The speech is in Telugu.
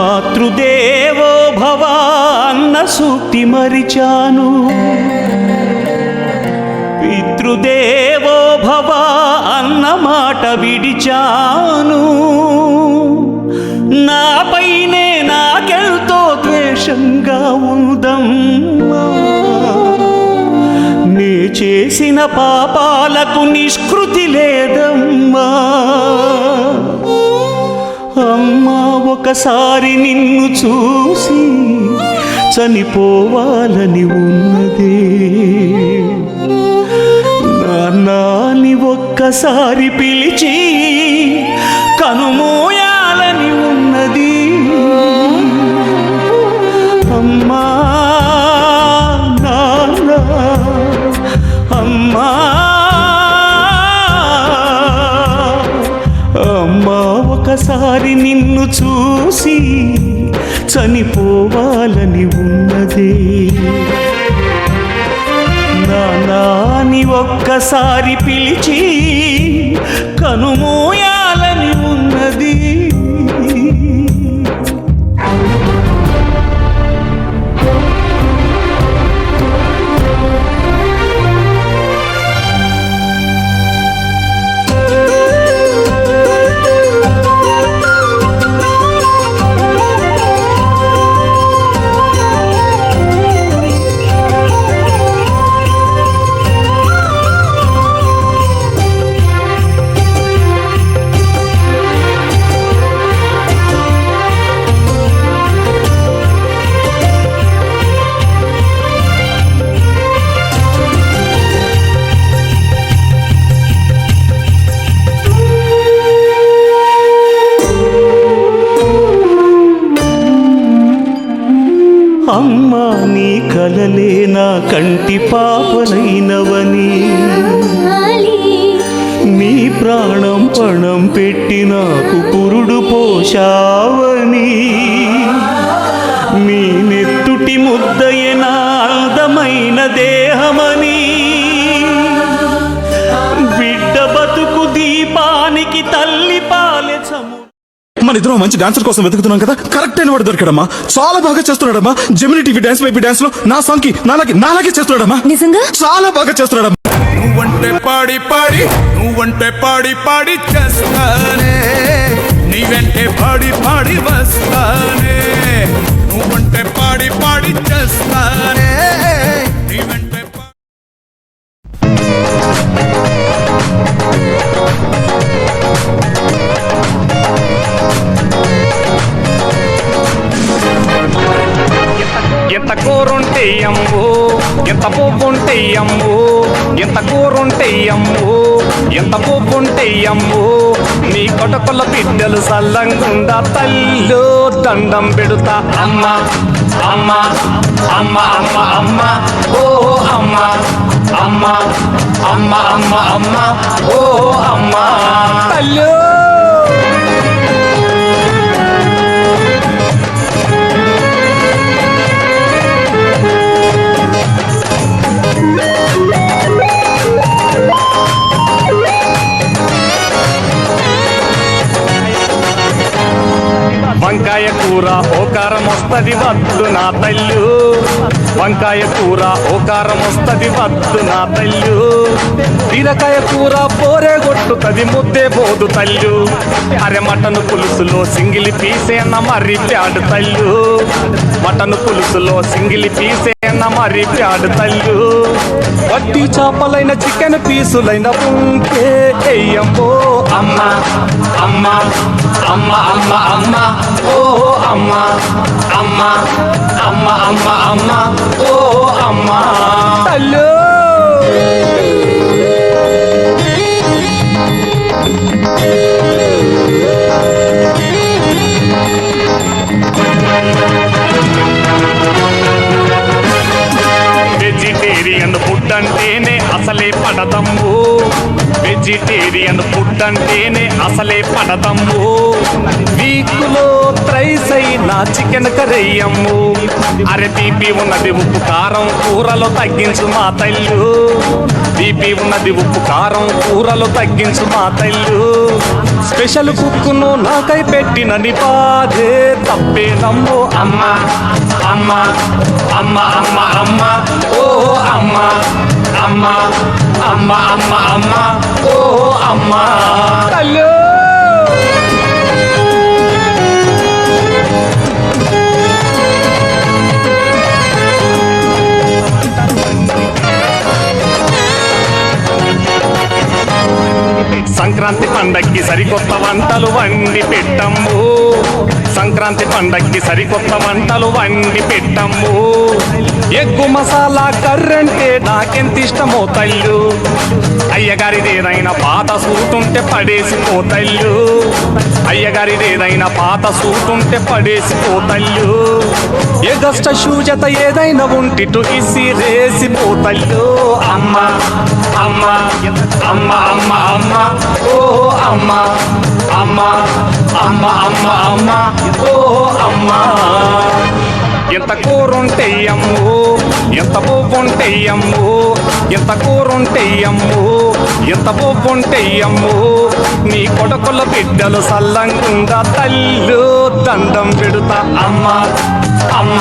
మాతృదేవో భవ అన్న సూక్తి మరిచాను, పితృదేవో భవ అన్న మాట విడిచాను. నాపైనే నాకెంతో ద్వేషంగా ఉందమ్మా, నే చేసిన పాపాలకు నిష్కృతి లేదమ్మా. అమ్మా ఒకసారి నిన్ను చూసి చనిపోవాలని ఉన్నదే, నాన్నని ఒక్కసారి పిలిచి కనుమూయాలని ఉన్నది. అమ్మా నాన్న, అమ్మా అమ్మా ఒకసారి నిన్ను చూసి చనిపోవాలని ఉన్నదే, నాన్నని ఒక్కసారి పిలిచి కనుమూయాలని ఉన్నది. అమ్మా నీ కలలే నా కంటి పాపనైనవని, నీ ప్రాణం పణం పెట్టి నాకు పురుడు పోశావని, మీ నెత్తుటి ముద్దయే నా అందమైన దేహమని, బిడ్డ బతుకు దీపానికి తల్లి పాలె చము. మన ఇద్దరం మంచి డాన్సర్ కోసం వెతుకుతున్నాం కదా, కరెక్ట్ అయిన వాడు దొరికాడమ్మా. చాలా బాగా చేస్తున్నాడమ్మా. Gemini TV dance baby dance లో నా సాంగ్ కి నాలాగే చేస్తున్నాడమ్మా. నిజంగా చాలా బాగా చేస్తున్నాడమ్మా. నువ్వంటే పాడి పాడి, నువ్వంటే పాడి పాడి చేస్తానే, నీ వెంటే పాడి పాడి వస్తానే. నువ్వంటే పాడి పాడి చేస్తానే, నీ వెంటే ఎంత కూరుంటే అమ్ము, ఎంత పువ్వుంటే అమ్ము, ఎంత కూరుంటే అమ్ము, ఎంత పువ్వుంటే అమ్ము. నీ కొటకుల బిడ్డలు సల్లంగుండా తల్లు దండం పెడుతా. అమ్మ అమ్మ అమ్మ అమ్మ అమ్మ ఓ అమ్మ, అమ్మ అమ్మ అమ్మ అమ్మ ఓ అమ్మ తల్లు. వంకాయ కూర ఓకారం వస్తది వద్దు నా తల్లు, వంకాయ కూర ఓకారం వస్తది వద్దు నా తల్లు. బీరకాయ కూర పోరే కొట్టుతది ముద్దే పోదు తల్లు. అరే మటను పులుసులో సింగిలి పీసేన మరి ప్యాడు తల్లు, మటను పులుసులో సింగిలి పీసేన మరి ప్యాడు తల్లు. వట్టి చేపలైన చికెన్ పీసులైన ఉంటే ఎయ్యమ్మో. అమ్మ అమ్మ అమ్మ అమ్మ అమ్మ ఓ అమ్మ, అమ్మ అమ్మ అమ్మ అమ్మ ఓ అమ్మ తల్లు. వెజిటేరియన్ ఫుడ్ అంటేనే అసలే పడ ఉండదమ్ము వెజిటేరియన్ ఫుడ్ అంటేనే అసలే పడదమ్ము వీకులో త్రైస్ అయినా చికెన్ కర్రీయమ్ము అరే బీపీ ఉన్నది ఉప్పు కారం కూరలో తగ్గించు మా తల్లు బీపీ ఉన్నది ఉప్పు కారం కూరలో తగ్గించు మా తల్లు స్పెషల్ కుక్కును నాకై పెట్టిన నిపాదే తప్పే నమ్ము అమ్మ అమ్మ అమ్మ అమ్మ అమ్మ ఓ అమ్మ అమ్మ అమ్మ అమ్మ అమ్మ ఓ అమ్మ తల్లు సంక్రాంతి పండక్కి సరికొత్త వంటలు వండి పెట్టమ్ము సంక్రాంతి పండక్కి సరికొత్త వంటలు వండి పెట్టమ్ము ఎగ్గు మసాలా కర్రంటే నాకెంత ఇష్టమో తల్లు అయ్యగారిదేదైనా పాత సూటుంటే పడేసిపోతల్లు అయ్యగారిదేదైనా పాత సూటుంటే పడేసిపోతల్లు ఎగస్ట షూజత ఏదైనా ఉంటిటు ఇసిరేసిపోతల్లు అమ్మ అమ్మ అమ్మ అమ్మ అమ్మ ఓ అమ్మ అమ్మ అమ్మ అమ్మ అమ్మ ఓ అమ్మ ఎంత కూరుంటే అమ్ము ఎంత బొవ్వుంటే అమ్ము ఎంత కూరుంటే అమ్ము ఎంత బొవ్వుంటే అమ్ము నీ కొడుకుల బిడ్డలు సల్లంగుండా తల్లు దండం పెడుతా అమ్మ అమ్మ